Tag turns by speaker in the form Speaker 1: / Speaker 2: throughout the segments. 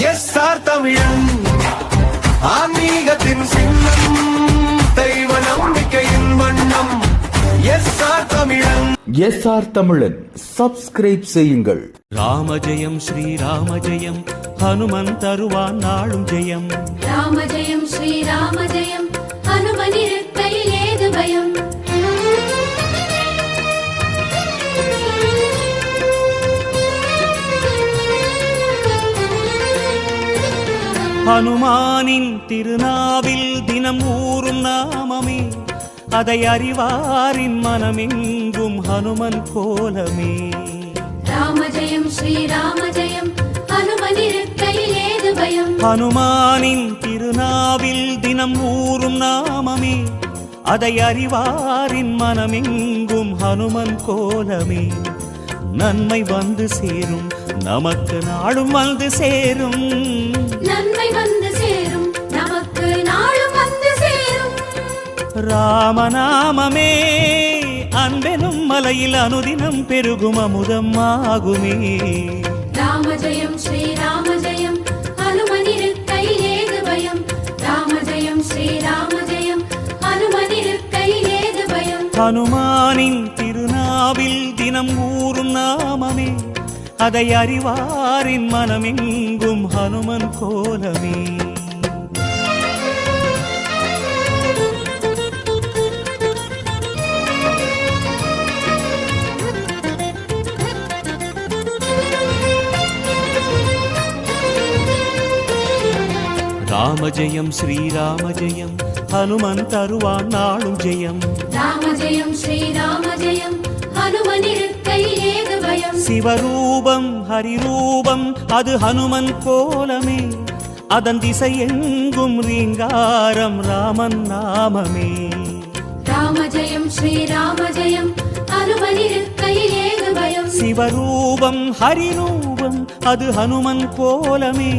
Speaker 1: SR தமிழன் ஆன்மீகத்தின் சின்னம், தெய்வ நம்பிக்கையின் வண்ணம். எஸ்ஆர் தமிழன்.
Speaker 2: எஸ்ஆர் தமிழன் சப்ஸ்கிரைப் செய்யுங்கள்.
Speaker 3: ராமஜெயம் ஸ்ரீராமஜெயம் ஹனுமன் தருவான் நாளும் ஜெயம்.
Speaker 4: ராமஜெயம் ஸ்ரீராமஜெயம் ஹனுமனிருக்கையில் ஏது பயம்.
Speaker 3: ஹனுமானின் திருநாவில் தினம் ஊறும் நாமமே, அதை அறிவாரின் மனமெங்கும் ஹனுமன் கோலமே.
Speaker 4: ராமஜெயம் ஸ்ரீராமஜெயம் ஹனுமனிருக்கையில் ஏது பயம்.
Speaker 3: ஹனுமானின் திருநாவில் தினம் ஊறும் நாமமே, அதை அறிவாரின் மனமெங்கும் ஹனுமன் கோலமே. நன்மை வந்து சேரும், நமக்கு நாளும் வந்து சேரும்.
Speaker 4: நன்மை வந்து சேரும், நமக்கு நாளும் வந்து சேரும்.
Speaker 3: ராமநாமமே அன்பெனும் மலையில் அனுதினம் பெருகும் அமுதம் ஆகுமே.
Speaker 4: ராமஜெயம் ஸ்ரீராமஜெயம் ஹனுமனிருக்கையில் ஏது பயம். ராமஜெயம் ஸ்ரீராமஜெயம் ஹனுமனிருக்கையில் ஏது பயம்.
Speaker 3: ஹனுமானின் திருநாவில் தினம் ஊறும் நாமமே, அதை அறிவாரின் மனமெங்கும் ஹனுமன் கோலமே. ராமஜெயம் ஸ்ரீராமஜெயம் ஹனுமன் தருவான் நாளும் ஜெயம்.
Speaker 4: ராமஜெயம் ஸ்ரீராமஜெயம் ஹனுமனிருக்கையில் ஏது பயம்.
Speaker 3: சிவரூபம் ஹரிரூபம் அது ஹனுமன் கோலமே, அதன் திசை எங்கும் ரீங்காரம் ராமன் நாமமே.
Speaker 4: ராமஜெயம் ஸ்ரீராமஜெயம் ஹனுமனிருக்கையில் ஏது பயம்.
Speaker 3: சிவரூபம் ஹரிரூபம் அது ஹனுமன் கோலமே,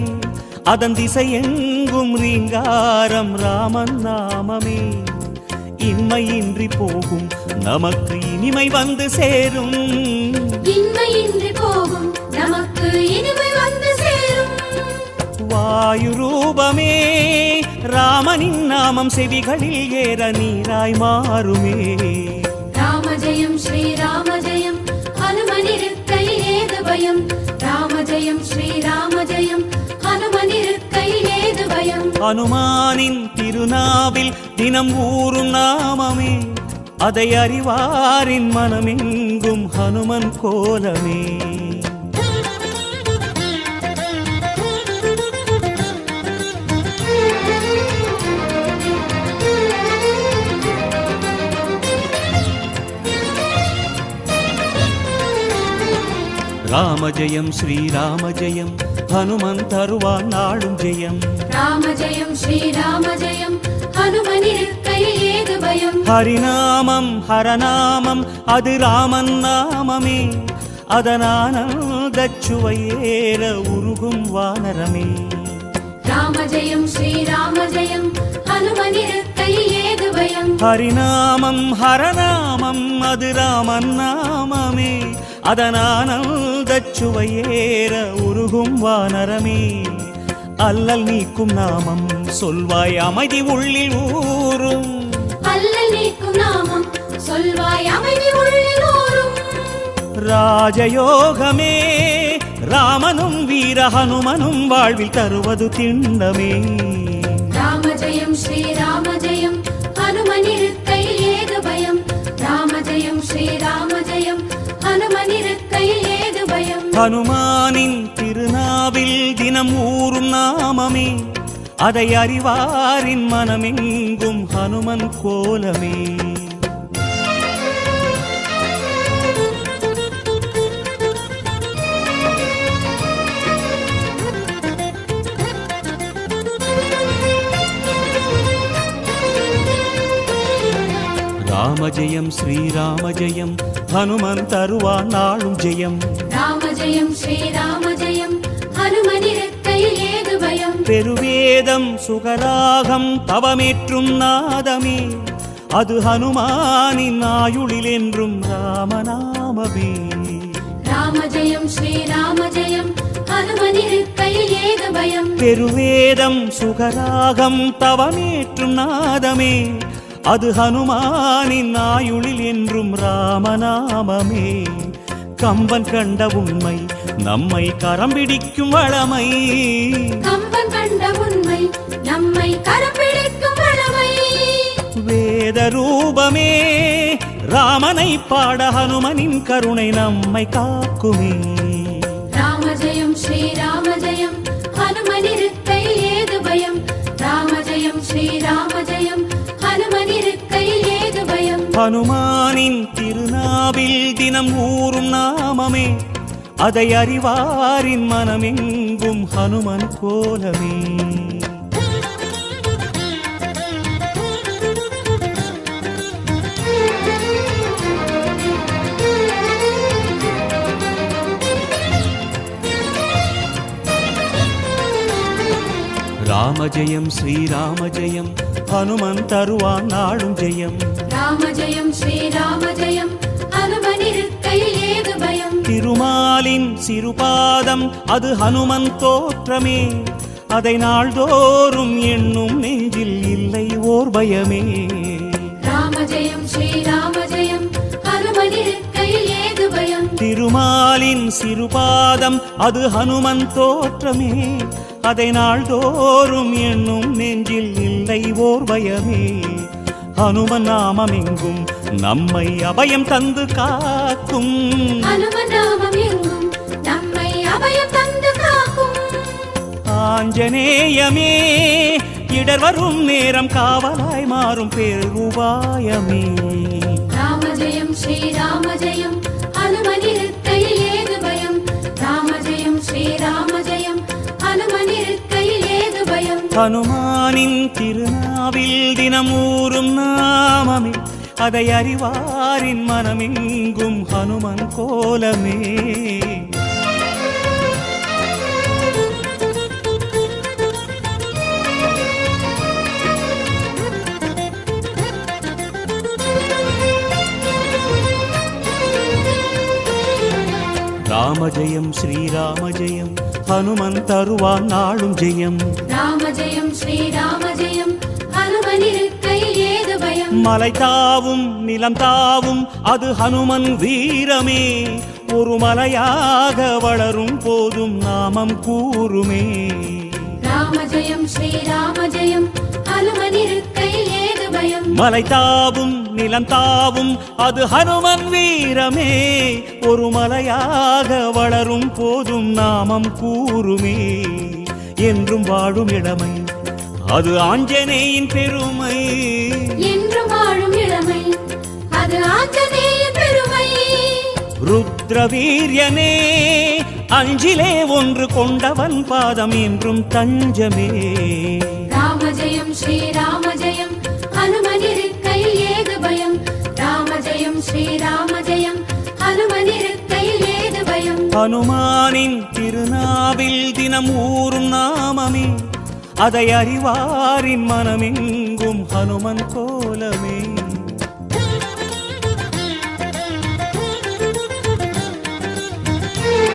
Speaker 3: அதன் திசை எங்கும் ரீங்காரம் ராமன் நாமமே. இன்மையின்றி போகும், நமக்கு இனிமை வந்து சேரும்.
Speaker 4: இன்மையின்றி போகும், நமக்கு இனிமை வந்து சேரும்.
Speaker 3: வாயு ரூபமே ராமனின் நாமம் செவிகளில் ஏற நீராய் மாறுமே.
Speaker 4: ராமஜெயம் ஸ்ரீராமஜெயம் ஹனுமனிருக்கையில் ஏது பயம். ராமஜெயம் ஸ்ரீராமஜெயம் ஹனுமனிருக்கையில் ஏது பயம்.
Speaker 3: ஹனுமானின் திருநாவில் தினம் ஊறும் நாமமே, அதை அறிவாரின் மனமெங்கும் ஹனுமன் கோலமே. ராமஜெயம் ஸ்ரீராமஜெயம் ஹனுமன் தருவான் நாளும் ஜெயம்.
Speaker 4: ராமஜெயம் ஸ்ரீராமஜெயம் ஹனுமனிருக்கையில் ஏது பயம்.
Speaker 3: ஹரிநாமம் ஹரநாமம் அது ராமன் நாமமே, அதனானந்தச் சுவையேற உருகும் வானரமே.
Speaker 4: ராமஜெயம் ஸ்ரீராமஜெயம் ஹனுமனிருக்கையில் ஏது பயம்.
Speaker 3: ஹரிநாமம் ஹரநாமம் அது ராமன் நாமமே, அதனானந்தச் சுவையேற உருகும் வானரமே. அல்லல் நீக்கும் நாமம் சொல்வாய் அமைதி உள்ளில் ஊரும்.
Speaker 4: அல்லல் நீக்கும் நாமம் சொல்வாய் அமைதி உள்ளில் ஊரும்.
Speaker 3: ராஜயோகமே ராமனும் வீர ஹனுமனும் வாழ்வில் தருவது திண்ணமே.
Speaker 4: ராமஜெயம் ஸ்ரீராமஜெயம் ஹனுமனிருக்கையில் ஏது பயம். ராமஜெயம் ஸ்ரீராமஜெயம் ஹனுமனிருக்கையில் ஏது பயம்.
Speaker 3: ஹனுமானின் திருநாவில் தினம் ஊறும் நாமமே, அதை அறிவாரின் மனமெங்கும் ஹனுமன் கோலமே. ராமஜெயம் ஸ்ரீராமஜெயம் ஹனுமன் தருவான் நாளும் ஜெயம்.
Speaker 4: ராமஜெயம் ஸ்ரீராமஜெயம் ஹனுமனிருக்கையில் ஏது பயம்.
Speaker 3: பெருவேதம் சுகராகம் தவமேற்றும் நாதமே, அது ஹனுமானின் ஆயுளில் என்றும் ராமநாமமே.
Speaker 4: ராமஜெயம் ஸ்ரீராமஜெயம் ஹனுமனிருக்கையில் ஏது பயம்.
Speaker 3: பெருவேதம் சுகராகம் தவமேற்றும் நாதமே, அது ஹனுமானின் ஆயுளில் என்றும் ராமநாமமே. கம்பன் கண்ட உண்மை நம்மை கரம் பிடிக்கும் வளமை,
Speaker 4: கம்பன் கண்ட உண்மை நம்மை கரம் பிடிக்கும் வளமை.
Speaker 3: வேத ரூபமே ராமனை பாட ஹனுமனின் கருணை நம்மை காக்குமே.
Speaker 4: ராம ஜெயம் ஸ்ரீராம ஜெயம் ஹனுமனிருக்கையில் ஏது பயம். ராம ஜெயம் ஸ்ரீராம ஜெயம் ஹனுமனிருக்கையில் ஏது பயம்.
Speaker 3: ஹனுமானின் திருநாவில் தினம் ஊறும் நாமமே, அதை அறிவாரின் மனமெங்கும் ஹனுமன் கோலமே. ராம ஜெயம் ஸ்ரீராம ஜெயம் ஹனுமன் தருவான் நாளும் ஜெயம்.
Speaker 4: ராம ஜெயம் ஸ்ரீராம ஜெயம் ஹனுமனிருக்கையில் ஏது பயம்.
Speaker 3: திருமாலின் சிறுபாதம் அது ஹனுமன் தோற்றமே, அதை நாள்தோறும் எண்ணும் நெஞ்சில் இல்லை ஓர் பயமே.
Speaker 4: ராம ஜெயம் ஸ்ரீராம ஜெயம் ஹனுமனிருக்கையில் ஏது பயம்.
Speaker 3: திருமாலின் சிறுபாதம் அது ஹனுமன் தோற்றமே, அதை நாள்தோறும் எண்ணும் நெஞ்சில் இல்லை ஓர் பயமே. ஹனுமன் நாமம் எங்கும் நம்மை அபயம் தந்து காக்கும்,
Speaker 4: ஹனுமன் நாமம் எங்கும் நம்மை அபயம் தந்து காக்கும்.
Speaker 3: ஆஞ்சநேயமே இடர் வரும் நேரம் காவலாய் மாறும் பேருபாயமே.
Speaker 4: ராம ஜெயம் ஸ்ரீராம ஜெயம் ஹனுமனிருக்கையில் ஏது பயம். ராம ஜெயம் ஸ்ரீராம ஜெயம் ஹனுமனிருக்கையில் ஏது பயம்.
Speaker 3: ஹனுமானின் திருநாவில் தினமூறும் நாமமே, அதை அறிவாரின் மனமெங்கும் ஹனுமன் கோலமே. ராம ஜெயம் ஸ்ரீராம ஜெயம் ஹனுமன் தருவான் நாளும் ஜெயம்.
Speaker 4: ராம ஜெயம் ஸ்ரீராம ஜெயம் ஹனுமனிருக்கையில் ஏது பயம்.
Speaker 3: மலை தாவும் நிலம் தாவும் அது ஹனுமன் வீரமே, ஒரு மலையாக வளரும் போதும் நாமம் கூறுமே.
Speaker 4: ராம ஜெயம் ஸ்ரீராம ஜெயம் ஹனுமனிருக்கையில் ஏது பயம்.
Speaker 3: மலை தாவும் நிலம் தாவும் அது ஹனுமன் வீரமே, ஒரு மலையாக வளரும் போதும் நாமம் கூறுமே. என்றும் வாழும் இளமை அது ஆஞ்சநேயின் பெருமை,
Speaker 4: என்றும் வாழும் இளமை அது ஆஞ்சநேயின் பெருமை.
Speaker 3: ருத்ரவீரியனே அஞ்சிலே ஒன்று கொண்டவன் பாதம் என்றும் தஞ்சமே.
Speaker 4: ராம ஜெயம் ஸ்ரீராம ஜெயம் ஹனுமனிருக்கையில் ஏது பயம். ராம ஜெயம் ஸ்ரீராம ஜெயம் ஹனுமனிருக்கையில் ஏது பயம்.
Speaker 3: ஹனுமானின் திருநாவில் தினம் ஊறும் நாமமே, அதை அறிவாரின் மனமெங்கும் ஹனுமன் கோலமே.